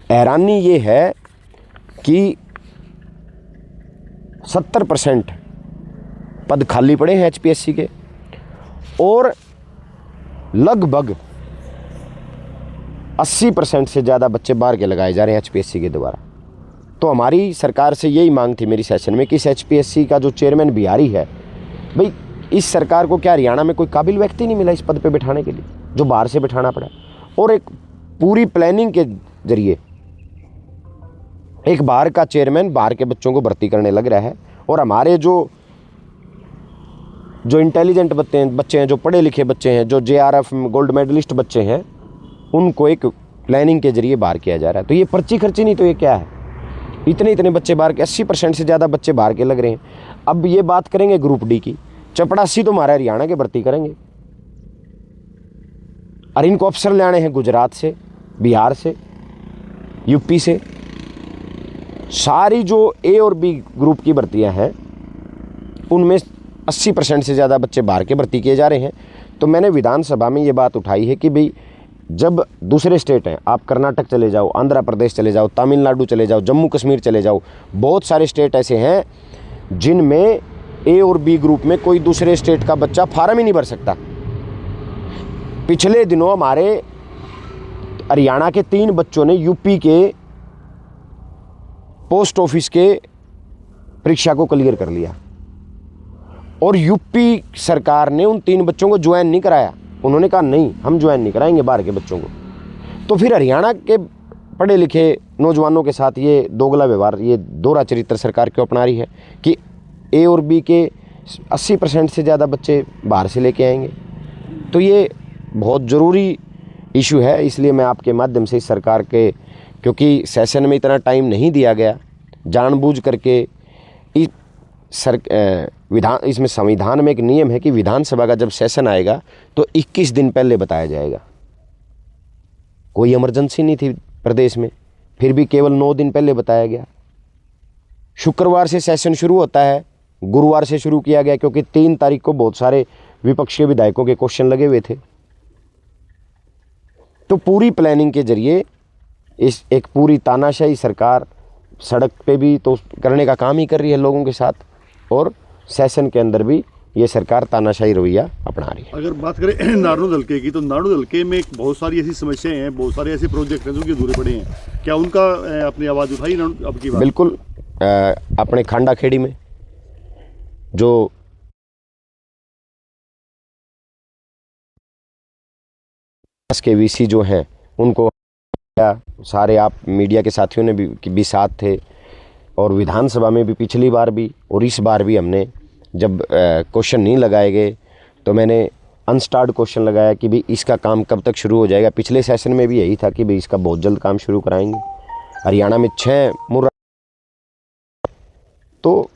हैरानी ये है कि 70% पद खाली पड़े हैं एचपीएससी के और लगभग 80% से ज़्यादा बच्चे बाहर के लगाए जा रहे हैं एचपीएससी के द्वारा। तो हमारी सरकार से यही मांग थी मेरी सेशन में कि इस एचपीएससी का जो चेयरमैन बिहारी है, भाई इस सरकार को क्या हरियाणा में कोई काबिल व्यक्ति नहीं मिला इस पद पे बिठाने के लिए, जो बाहर से बिठाना पड़ा। और एक पूरी प्लानिंग के जरिए एक बाहर का चेयरमैन बाहर के बच्चों को भर्ती करने लग रहा है। और हमारे जो इंटेलिजेंट बच्चे हैं, जो पढ़े लिखे बच्चे हैं, जो जेआरएफ गोल्ड मेडलिस्ट बच्चे हैं, उनको एक प्लानिंग के जरिए बाहर किया जा रहा है। तो ये पर्ची खर्ची नहीं तो ये क्या है? इतने बच्चे बाहर के, 80% से ज़्यादा बच्चे बाहर के लग रहे हैं। अब ये बात करेंगे ग्रुप डी की, चपड़ासी तो हमारे हरियाणा के भर्ती करेंगे और इनको अफसर ले आने हैं गुजरात से, बिहार से, यूपी से। सारी जो ए और बी ग्रुप की भर्तियां हैं उनमें 80% से ज़्यादा बच्चे बाहर के भर्ती किए जा रहे हैं। तो मैंने विधानसभा में ये बात उठाई है कि भाई जब दूसरे स्टेट हैं, आप कर्नाटक चले जाओ, आंध्र प्रदेश चले जाओ, तमिलनाडु चले जाओ, जम्मू कश्मीर चले जाओ, बहुत सारे स्टेट ऐसे हैं जिनमें ए और बी ग्रुप में कोई दूसरे स्टेट का बच्चा फार्म ही नहीं भर सकता। पिछले दिनों हमारे हरियाणा के 3 बच्चों ने यूपी के पोस्ट ऑफिस के परीक्षा को क्लियर कर लिया और यूपी सरकार ने उन 3 बच्चों को ज्वाइन नहीं कराया। उन्होंने कहा नहीं, हम ज्वाइन नहीं कराएंगे बाहर के बच्चों को। तो फिर हरियाणा के पढ़े लिखे नौजवानों के साथ ये दोगला व्यवहार, ये दोहरा चरित्र सरकार क्यों अपना रही है कि ए और बी के 80% से ज़्यादा बच्चे बाहर से लेके आएंगे। तो ये बहुत ज़रूरी इशू है। इसलिए मैं आपके माध्यम से इस सरकार के, क्योंकि सेशन में इतना टाइम नहीं दिया गया, जानबूझ करके इसमें संविधान में एक नियम है कि विधानसभा का जब सेशन आएगा तो 21 दिन पहले बताया जाएगा। कोई इमरजेंसी नहीं थी प्रदेश में, फिर भी केवल 9 दिन पहले बताया गया। शुक्रवार से सेशन शुरू होता है, गुरुवार से शुरू किया गया क्योंकि 3 तारीख को बहुत सारे विपक्षी विधायकों के क्वेश्चन लगे हुए थे। तो पूरी प्लानिंग के जरिए इस एक पूरी तानाशाही सरकार सड़क पे भी तो करने का काम ही कर रही है लोगों के साथ, और सेशन के अंदर भी ये सरकार तानाशाही रवैया अपना रही है। अगर बात करें नारनौल हल्के की, तो नारनौल हल्के में बहुत सारी ऐसी समस्याएं हैं, बहुत सारे ऐसे प्रोजेक्ट हैं जो कि अधूरे पड़े हैं। क्या उनका अपनी आवाज़ उठाई अब की बात? बिल्कुल। अपने खांडा खेड़ी में जो के वीसी जो हैं उनको सारे आप मीडिया के साथियों ने भी साथ थे, और विधानसभा में भी पिछली बार भी और इस बार भी हमने जब क्वेश्चन नहीं लगाए गए तो मैंने अनस्टार्ट क्वेश्चन लगाया कि भाई इसका काम कब तक शुरू हो जाएगा। पिछले सेशन में भी यही था कि भाई इसका बहुत जल्द काम शुरू कराएंगे। हरियाणा में 6 मुर्रा, तो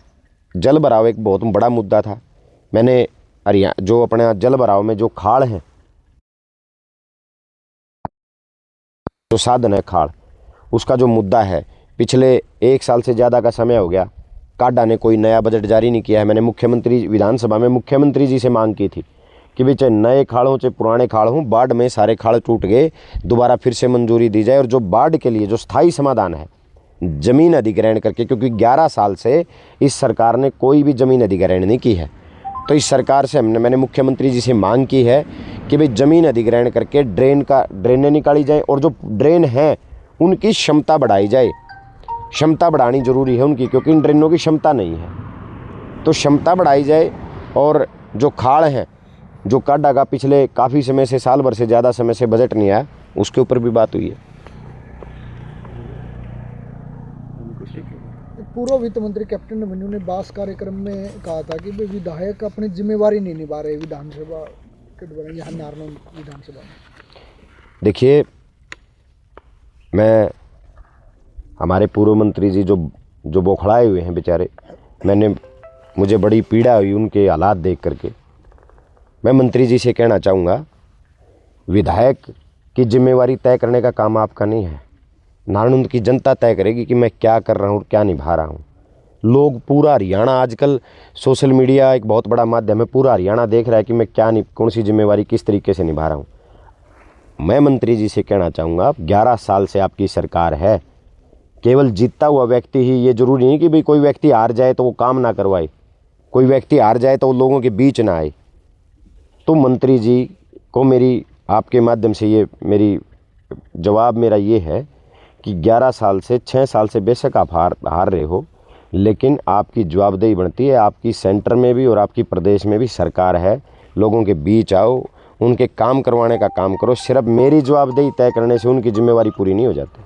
जल भराव एक बहुत बड़ा मुद्दा था। मैंने हरियाणा जो अपने जल भराव में जो खाड़ हैं, जो साधन है खाड़, उसका जो मुद्दा है, पिछले 1 साल से ज़्यादा का समय हो गया, काडा ने कोई नया बजट जारी नहीं किया है। मैंने विधानसभा में मुख्यमंत्री जी से मांग की थी कि भाई चाहे नए खाड़ हों चाहे पुराने खाड़ हों, बाढ़ में सारे खाड़ टूट गए, दोबारा फिर से मंजूरी दी जाए। और जो बाढ़ के लिए जो स्थायी समाधान है ज़मीन अधिग्रहण करके, क्योंकि 11 साल से इस सरकार ने कोई भी ज़मीन अधिग्रहण नहीं की है, तो इस सरकार से मैंने मुख्यमंत्री जी से मांग की है कि भाई ज़मीन अधिग्रहण करके ड्रेनें निकाली जाए और जो ड्रेन हैं उनकी क्षमता बढ़ाई जाए। क्षमता बढ़ानी ज़रूरी है उनकी, क्योंकि इन ड्रेनों की क्षमता नहीं है, तो क्षमता बढ़ाई जाए। और जो खाड़ हैं, जो काडा का पिछले काफ़ी समय से, साल भर से ज़्यादा समय से बजट नहीं आया, उसके ऊपर भी बात हुई है। पूर्व वित्त मंत्री कैप्टन अभिमन्यु ने बास कार्यक्रम में कहा था कि वे विधायक अपनी जिम्मेवारी नहीं निभा रहे विधानसभा के द्वारा, यहाँ नारनौल विधानसभा में। देखिए, मैं हमारे पूर्व मंत्री जी जो बौखलाए हुए हैं बेचारे, मुझे बड़ी पीड़ा हुई उनके हालात देख करके। मैं मंत्री जी से कहना चाहूँगा, विधायक की जिम्मेवारी तय करने का काम आपका नहीं है। नारनौल की जनता तय करेगी कि मैं क्या कर रहा हूँ और क्या निभा रहा हूँ। लोग पूरा हरियाणा, आजकल सोशल मीडिया एक बहुत बड़ा माध्यम है, पूरा हरियाणा देख रहा है कि मैं कौन सी जिम्मेवारी किस तरीके से निभा रहा हूँ। मैं मंत्री जी से कहना चाहूँगा, 11 साल से आपकी सरकार है, केवल जीतता हुआ व्यक्ति ही, ये जरूरी नहीं कि भाई कोई व्यक्ति हार जाए तो वो काम ना करवाए, कोई व्यक्ति हार जाए तो वो लोगों के बीच ना आए। तो मंत्री जी को मेरी आपके माध्यम से ये मेरी जवाब मेरा ये है कि 11 साल से 6 साल से बेशक आप हार रहे हो, लेकिन आपकी जवाबदेही बनती है, आपकी सेंटर में भी और आपकी प्रदेश में भी सरकार है, लोगों के बीच आओ, उनके काम करवाने का काम करो। सिर्फ मेरी जवाबदेही तय करने से उनकी जिम्मेवारी पूरी नहीं हो जाती।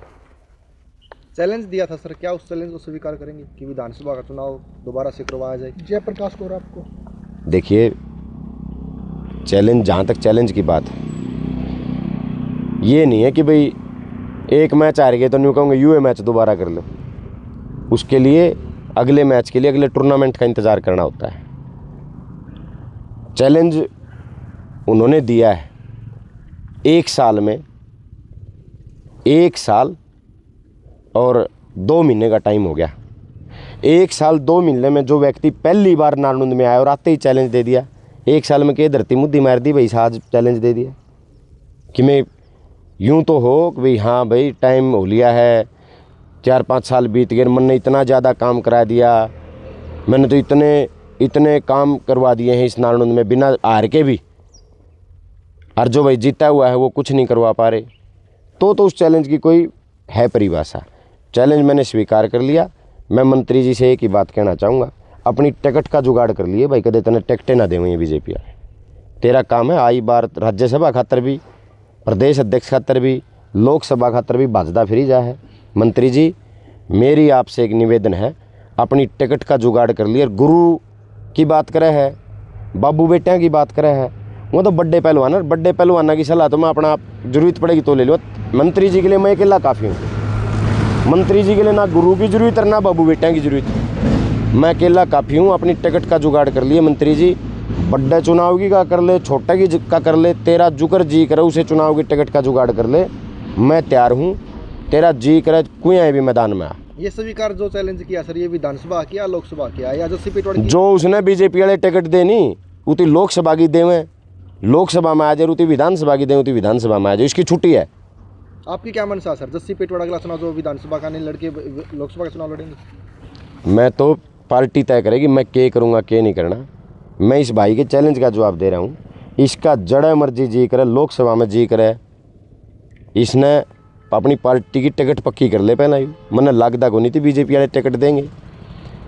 चैलेंज दिया था सर, क्या उस चैलेंज को स्वीकार करेंगे कि विधानसभा का चुनाव दोबारा से करवाया जाए? जयप्रकाश गौर आपको देखिए, चैलेंज, जहाँ तक चैलेंज की बात है, ये नहीं है कि भाई एक मैच हार गए तो नहीं कहूँगा यूए मैच दोबारा कर लो। उसके लिए अगले मैच के लिए अगले टूर्नामेंट का इंतज़ार करना होता है। चैलेंज उन्होंने दिया है, 1 साल में 1 साल और 2 महीने का टाइम हो गया। 1 साल 2 महीने में जो व्यक्ति पहली बार नारनौंद में आया और आते ही चैलेंज दे दिया, 1 साल में के धरती मुद्दी मार दी भाई, आज चैलेंज दे दिया कि मैं यूं तो हो कि भाई हाँ भाई टाइम हो लिया है, 4-5 साल बीत गए, मन ने इतना ज़्यादा काम करा दिया, मैंने तो इतने काम करवा दिए हैं इस नारनौंद में बिना हार के भी, और जो भाई जीता हुआ है वो कुछ नहीं करवा पा रहे। तो उस चैलेंज की कोई है परिभाषा? चैलेंज मैंने स्वीकार कर लिया। मैं मंत्री जी से एक ही बात कहना चाहूँगा, अपनी टिकट का जुगाड़ कर लिए भाई, कदे तने टिकटें ना देवें बीजेपी वाले। तेरा काम है आई बार राज्यसभा खातर भी, प्रदेश अध्यक्ष खातर भी, लोकसभा खातर भी भाजदा फिरी जा है। मंत्री जी, मेरी आपसे एक निवेदन है, अपनी टिकट का जुगाड़ कर लिए। गुरु की बात करे है, बाबू बेटियाँ की बात करे है, वो तो बड़े पहलवान है, बड़े पहलवाना की सलाह तो मैं अपना जरूरत पड़ेगी तो ले लो। मंत्री जी के लिए मैं अकेला काफ़ी हूँ। मंत्री जी के लिए ना गुरु की जरूरत है ना बाबू बेटियाँ की जरूरत, मैं अकेला काफ़ी हूँ। अपनी टिकट का जुगाड़ कर लिए मंत्री जी, बड़े चुनाव की का कर ले, छोटे की का कर ले, तेरा जुकर जी करे उसे चुनाव की टिकट का जुगाड़ कर ले, मैं तैयार हूँ। तेरा जी करे कुएं भी मैदान में आ। ये स्वीकार जो चैलेंज किया सर, ये विधानसभा किया, लोकसभा किया या जो सीपीटवाड़ की? जो उसने बीजेपी वाले टिकट देनी उती लोकसभा की देवें, लोकसभा में आ जाए, उती विधानसभा की दें, उती विधानसभा में आ जाए, इसकी छुट्टी है। आपकी क्या मनसा सर, जस्सी पेटवाड़ा अगला चुनाव जो विधानसभा का नहीं लड़के लोकसभा का चुनाव लड़ेंगे? मैं तो पार्टी तय करेगी मैं क्या करूँगा क्या नहीं करना। मैं इस भाई के चैलेंज का जवाब दे रहा हूँ, इसका जड़ा मर्जी जी करे, लोकसभा में जी करे, इसने अपनी पार्टी की टिकट पक्की कर ले। पहला यू मैंने लगता को नहीं थी बीजेपी वाले टिकट देंगे,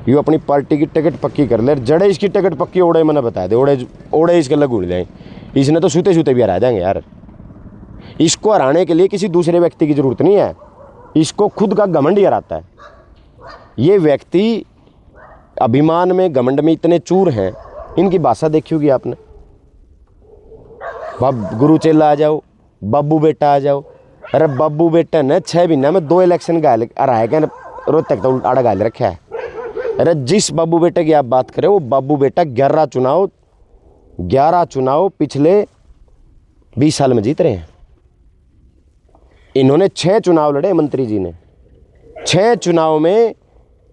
यू अपनी पार्टी की टिकट पक्की कर ले। जड़े इसकी टिकट पक्की ओड़े मैंने बता दे, ओड़े इसके लग उड़ जाए, इसने तो सूते सूते भी हरा जाएंगे यार। इसको हराने के लिए किसी दूसरे व्यक्ति की ज़रूरत नहीं है, इसको खुद का घमंड ही हराता है। ये व्यक्ति अभिमान में घमंड में इतने चूर हैं, इनकी भाषा देखी होगी आपने, गुरु चेला आ जाओ, बाबू बेटा आ जाओ। अरे बाबू बेटा ने 6 महीने में 2 इलेक्शन हराए गए, रोहतक तो आड़ा गाल रखा है। अरे जिस बाबू बेटे की आप बात करें वो बाबू बेटा 11 चुनाव पिछले 20 साल में जीत रहे हैं। इन्होंने 6 चुनाव लड़े, मंत्री जी ने 6 चुनाव में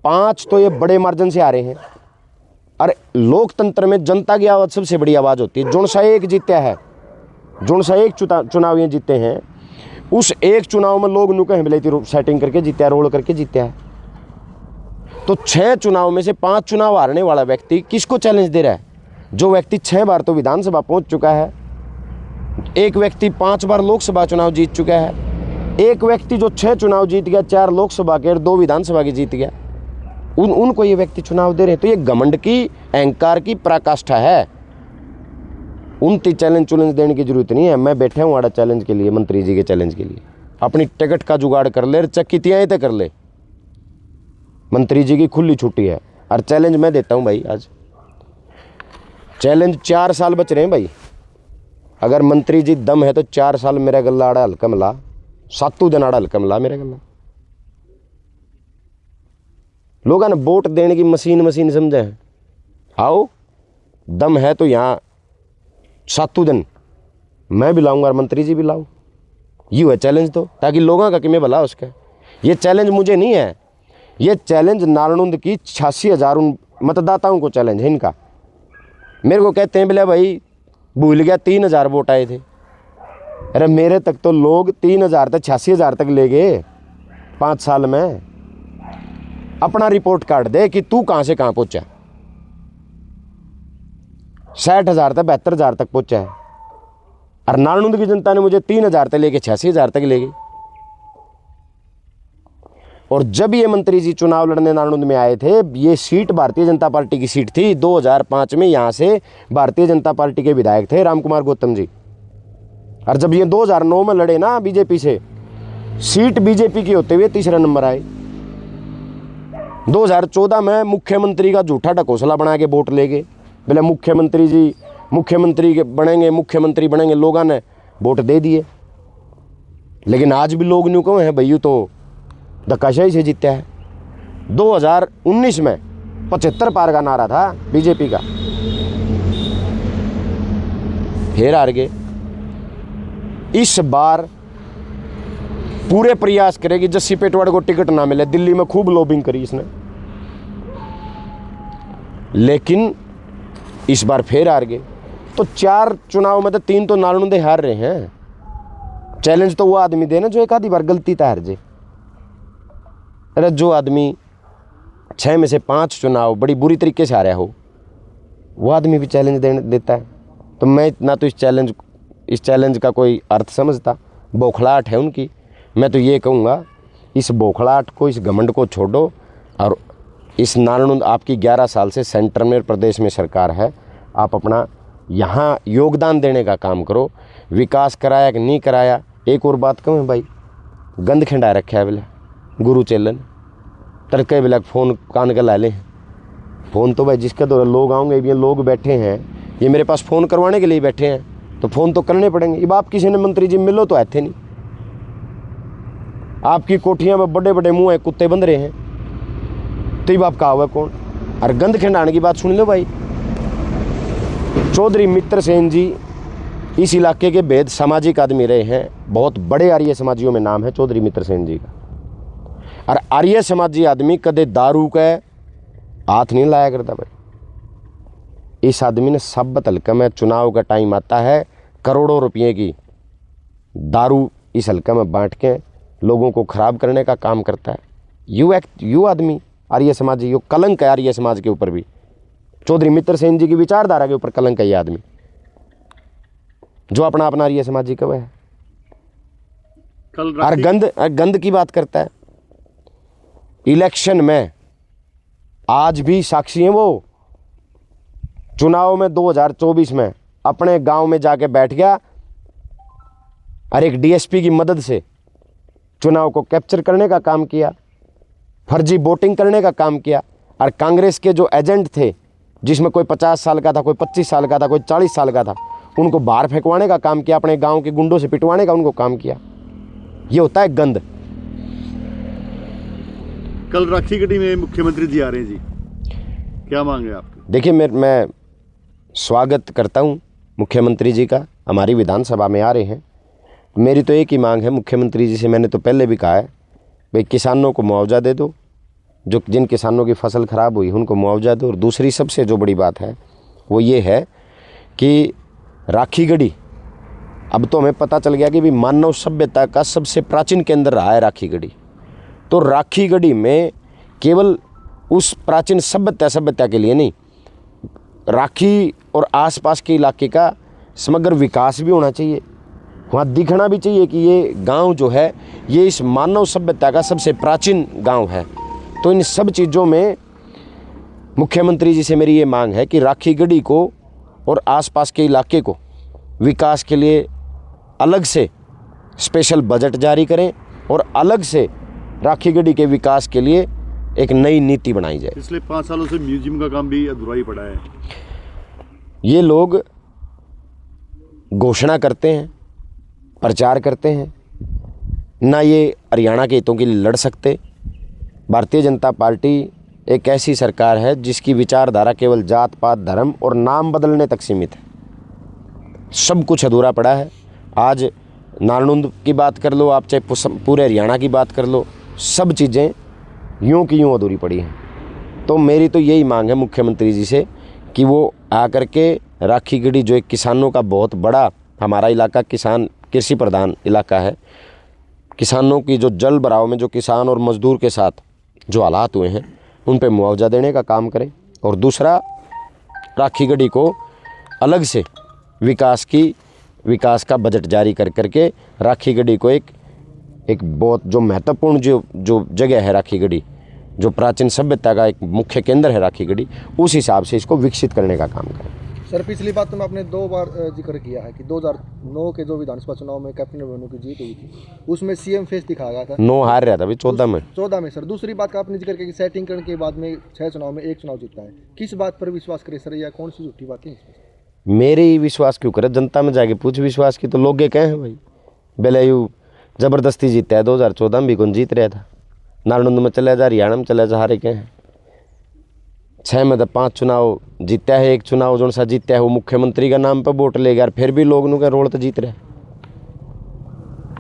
5 तो ये बड़े मार्जिन से आ रहे हैं। अरे लोकतंत्र में जनता की आवाज़ सबसे बड़ी आवाज़ होती है। जोन सा एक जीता है, जोन सा एक चुनाव ये जीते हैं, उस एक चुनाव में लोग नुके हिमलती सेटिंग करके जीते, रोल करके जीते हैं। तो 6 चुनाव में से 5 चुनाव हारने वाला व्यक्ति किसको चैलेंज दे रहा है? जो व्यक्ति 6 बार तो विधानसभा पहुंच चुका है, एक व्यक्ति 5 बार लोकसभा चुनाव जीत चुका है, एक व्यक्ति जो 6 चुनाव जीत गया, 4 लोकसभा के और 2 विधानसभा की जीत गया, उनको ये व्यक्ति चुनाव दे रहे हैं। तो ये घमंड की, अहंकार की पराकाष्ठा है। उनती चैलेंज देने की जरूरत नहीं है। मैं बैठा हूँ आड़ा चैलेंज के लिए, मंत्री जी के चैलेंज के लिए। अपनी टिकट का जुगाड़ कर ले, चक्कीतियाँ तय कर ले, मंत्री जी की खुली छुट्टी है। और चैलेंज मैं देता हूँ भाई, आज चैलेंज 4 साल बच रहे हैं भाई। अगर मंत्री जी दम है तो 4 साल मेरा गला आड़ा हल्का मिला, 7 दिन आड़ा हल्का मिला मेरा गला। लोगों ने वोट देने की मशीन समझे हैं। आओ दम है तो यहाँ 7 दिन मैं भी लाऊंगा और मंत्री जी भी लाओ, यूँ है चैलेंज। तो ताकि लोगों का किमें भला उसका। ये चैलेंज मुझे नहीं है, ये चैलेंज नारनौंद की 86,000 मतदाताओं को चैलेंज है इनका। मेरे को कहते हैं बोले भाई भूल गया 3,000 वोट आए थे, अरे मेरे तक तो लोग 3,000 तक 86,000 तक ले गए 5 साल में। अपना रिपोर्ट कार्ड दे कि तू कहां से कहां पहुंचा। 60,000 तक 72,000 तक पहुंचा है। और नालंद की जनता ने मुझे 3,000 तक लेके 86,000 तक ले गई। और जब ये मंत्री जी चुनाव लड़ने नालंद में आए थे, ये सीट भारतीय जनता पार्टी की सीट थी। 2005 में यहां से भारतीय जनता पार्टी के विधायक थे रामकुमार गौतम जी। और जब ये 2009 में लड़े ना बीजेपी से, सीट बीजेपी की होते हुए तीसरा नंबर आए। 2014 में मुख्यमंत्री का झूठा ढकोसला बना के वोट ले गए। बोले मुख्यमंत्री जी मुख्यमंत्री बनेंगे, लोगों ने वोट दे दिए। लेकिन आज भी लोग न्यू कहे हैं भैया तो धक्काशाही से जीता है। 2019 में 75 पार का नारा था बीजेपी का, फिर हार गए। इस बार पूरे प्रयास करेगी जस्सी पेटवाड़ को टिकट ना मिले। दिल्ली में खूब लॉबिंग करी इसने, लेकिन इस बार फिर हार गए। तो 4 चुनाव में तो 3 तो नालंदे हार रहे हैं। चैलेंज तो वो आदमी देना जो एक आधी बार गलती था हार जे। अरे जो आदमी 6 में से 5 चुनाव बड़ी बुरी तरीके से हारा हो, वो आदमी भी चैलेंज देता है। तो मैं इतना तो इस चैलेंज का कोई अर्थ समझता। बौखलाहट है उनकी। मैं तो ये कहूँगा इस बौखलाहट को, इस घमंड को छोड़ो और इस नालंद आपकी 11 साल से सेंटर में प्रदेश में सरकार है, आप अपना यहाँ योगदान देने का काम करो। विकास कराया कि नहीं कराया। एक और बात कहूँ भाई, गंद खिंडा रखा है बोले गुरु चेलन तड़के बिलक फ़ोन कान के ला लें। फ़ोन तो भाई जिसके दौरान लोग आएंगे, ये लोग बैठे हैं, ये मेरे पास फ़ोन करवाने के लिए बैठे हैं, तो फ़ोन तो करने पड़ेंगे। ये आप किसी ने मंत्री जी मिलो तो आते नहीं। आपकी कोठियाँ में बड़े बड़े मुँह है, कुत्ते बंद रहे हैं, तो ये बाप कहा हुआ कौन। और गंद खिंडाने की बात सुन लो भाई। चौधरी मित्र सेन जी इस इलाके के बेहद सामाजिक आदमी रहे हैं। बहुत बड़े आर्य समाजियों में नाम है चौधरी मित्र सेन जी का। और आर्य समाजी आदमी कदे दारू का हाथ नहीं लाया करता भाई। इस आदमी ने सब हल्का में चुनाव का टाइम आता है, करोड़ों रुपये की दारू इस हल्का में बांट के लोगों को खराब करने का काम करता है। यू आदमी आर्य समाजी, यो कलंक है आर्य समाज के ऊपर भी। चौधरी मित्र सेन जी की विचारधारा के ऊपर कलंक है ये आदमी, जो अपना आर्य समाजी का है। और गंद की बात करता है। इलेक्शन में आज भी साक्षी हैं वो। चुनाव में 2024 में अपने गांव में जाके बैठ गया और एक डीएसपी की मदद से चुनाव को कैप्चर करने का काम किया, फर्जी वोटिंग करने का काम किया। और कांग्रेस के जो एजेंट थे, जिसमें कोई 50 साल का था, कोई 25 साल का था, कोई 40 साल का था, उनको बाहर फेंकवाने का काम किया, अपने गांव के गुंडों से पिटवाने का उनको काम किया। ये होता है गंद। कल राखी गढ़ी में मुख्यमंत्री जी आ रहे हैं जी, क्या मांग है आपकी? देखिए मैं स्वागत करता हूं मुख्यमंत्री जी का, हमारी विधानसभा में आ रहे हैं। मेरी तो एक ही मांग है मुख्यमंत्री जी से, मैंने तो पहले भी कहा है भाई किसानों को मुआवजा दे दो, जो जिन किसानों की फसल ख़राब हुई उनको मुआवजा दो। और दूसरी सबसे जो बड़ी बात है वो ये है कि राखी गढ़ी, अब तो हमें पता चल गया कि भी मानव सभ्यता का सबसे प्राचीन केंद्र रहा है राखी गढ़ी। तो राखी गढ़ी में केवल उस प्राचीन सभ्यता के लिए नहीं, राखी और आसपास के इलाके का समग्र विकास भी होना चाहिए। वहाँ दिखना भी चाहिए कि ये गांव जो है ये इस मानव सभ्यता का सबसे प्राचीन गांव है। तो इन सब चीज़ों में मुख्यमंत्री जी से मेरी ये मांग है कि राखी गढ़ी को और आसपास के इलाके को विकास के लिए अलग से स्पेशल बजट जारी करें और अलग से राखी गढ़ी के विकास के लिए एक नई नीति बनाई जाए। पिछले 5 सालों से म्यूजियम का काम भी अधूरा ही पड़ा है। ये लोग घोषणा करते हैं, प्रचार करते हैं, ना ये हरियाणा के हितों के लिए लड़ सकते। भारतीय जनता पार्टी एक ऐसी सरकार है जिसकी विचारधारा केवल जात पात धर्म और नाम बदलने तक सीमित है। सब कुछ अधूरा पड़ा है। आज नालंद की बात कर लो आप, चाहे पूरे हरियाणा की बात कर लो, सब चीज़ें यूं की यूं अधूरी पड़ी हैं। तो मेरी तो यही मांग है मुख्यमंत्री जी से कि वो आकर के राखी गढ़ी, जो एक किसानों का बहुत बड़ा, हमारा इलाका कृषि प्रधान इलाका है। किसानों की जो जल भराव में जो किसान और मजदूर के साथ जो हालात हुए हैं उन पे मुआवजा देने का काम करें। और दूसरा, राखी गढ़ी को अलग से विकास का बजट जारी करके राखी गढ़ी को एक बहुत जो महत्वपूर्ण जो जगह है राखी गढ़ी, जो प्राचीन सभ्यता का एक मुख्य केंद्र है राखी गढ़ी, उस हिसाब से इसको विकसित करने का काम करें। सर पिछली बात तो मैं आपने 2 बार जिक्र किया है कि 2009 के जो विधानसभा चुनाव में कैप्टन अभिमन्यु की जीत हुई थी उसमें सीएम फेस दिखाया गया था। 9 हार रहा था भाई 14 में। सर दूसरी बात का आपने जिक्र किया कि सेटिंग करने के बाद में 6 चुनाव में 1 चुनाव जीतता है। किस बात पर विश्वास करे सर, या कौन सी झूठी बात है इसमें? मेरे ही विश्वास क्यों करे, जनता में जाके पूछ विश्वास की तो लोग ये कहे हैं भाई। बेलायू जबरदस्ती जीता है, 2014 में भी कौन जीत रहा था, नालंदा में चला जा, हरियाणा में चला जा, हारे के हैं। 6 में तो 5 चुनाव जीता है, 1 चुनाव जो सा जीता है वो मुख्यमंत्री का नाम पर वोट ले गया, फिर भी लोग उनका रोल तो जीत रहे।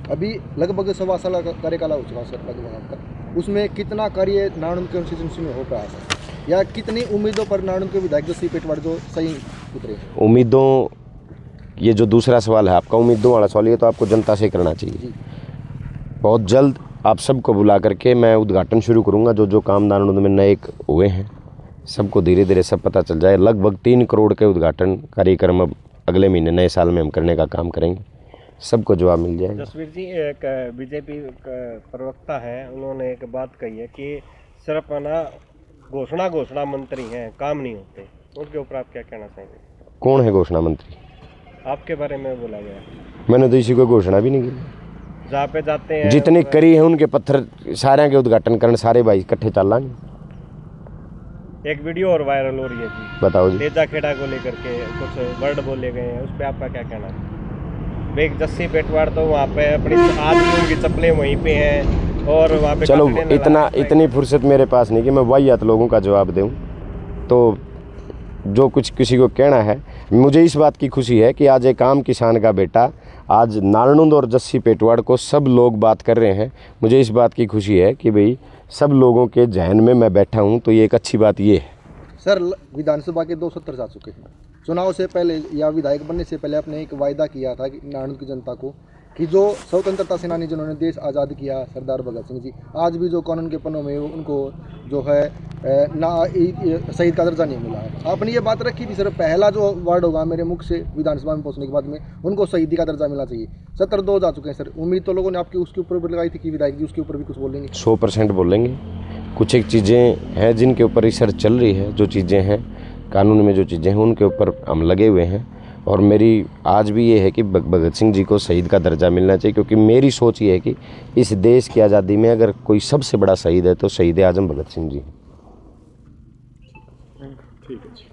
अभी लगभग 1.25 साल का कार्यकाल हो चुका सर लगभग आपका, उसमें कितना कार्य नारायण कंस्टिट्यूंसी में हो पाया सर, या कितनी उम्मीदों पर नारायण के विधायक जस्सी पेटवाड़ जो सही उतरे? उम्मीदों, ये जो दूसरा सवाल है आपका उम्मीदों वाला सवाल, ये तो आपको जनता से करना चाहिए। बहुत जल्द आप सबको बुला करके मैं उद्घाटन शुरू करूँगा। जो काम नारायण में नए हुए हैं सबको धीरे धीरे सब पता चल जाए। लगभग 3 करोड़ के उद्घाटन कार्यक्रम अब अगले महीने नए साल में हम करने का काम करेंगे, सबको जवाब मिल जाएगा। जसवीर जी, एक बीजेपी प्रवक्ता है, उन्होंने एक बात कही है कि सिर्फ ना घोषणा मंत्री हैं, काम नहीं होते। उनके ऊपर आप क्या कहना चाहेंगे? कौन है घोषणा मंत्री? आपके बारे में बोला गया। मैंने तो इसी को घोषणा भी नहीं की। जहाँ पे जाते हैं जितने करी है उनके पत्थर सारे के उद्घाटन करने सारे भाई इकट्ठे चलाएंगे। एक वीडियो और वायरल हो रही है जी, बताओ जी। तेजा खेड़ा को लेकर के कुछ वर्ड बोले गए हैं, उस पर आपका क्या कहना है? एक जस्सी पेटवाड़ तो वहाँ पे अपनी आज भी उनकी चप्पलें वहीं पे हैं और वहाँ पे चलो इतनी फुर्सत मेरे पास नहीं कि मैं वाहियात लोगों का जवाब दूं। तो जो कुछ किसी को कहना है, मुझे इस बात की खुशी है कि आज एक आम किसान का बेटा आज नारायण और जस्सी पेटवाड़ को सब लोग बात कर रहे हैं। मुझे इस बात की खुशी है कि भाई सब लोगों के जहन में मैं बैठा हूं, तो ये एक अच्छी बात ये है। सर विधानसभा के 2 सत्र जा चुके हैं। चुनाव से पहले या विधायक बनने से पहले आपने एक वायदा किया था कि नारायण की जनता को कि जो स्वतंत्रता सेनानी जिन्होंने देश आज़ाद किया, सरदार भगत सिंह जी, आज भी जो कानून के पन्नों में उनको जो है शहीद का दर्जा नहीं मिला है। आपने ये बात रखी थी सर, पहला जो वर्ड होगा मेरे मुख से विधानसभा में पहुंचने के बाद में उनको शहीदी का दर्जा मिलना चाहिए। सत्र 2 जा चुके हैं सर, उम्मीद तो लोगों ने आपकी उसके ऊपर भी लगाई थी कि विधायक जी उसके ऊपर भी कुछ बोलेंगे। 100% बोलेंगे। कुछ एक चीज़ें हैं जिनके ऊपर रिसर्च चल रही है, जो चीज़ें हैं कानून में जो चीज़ें हैं उनके ऊपर हम लगे हुए हैं। और मेरी आज भी ये है कि भगत सिंह जी को शहीद का दर्जा मिलना चाहिए, क्योंकि मेरी सोच ये है कि इस देश की आज़ादी में अगर कोई सबसे बड़ा शहीद है तो शहीद आजम भगत सिंह जी। ठीक है जी।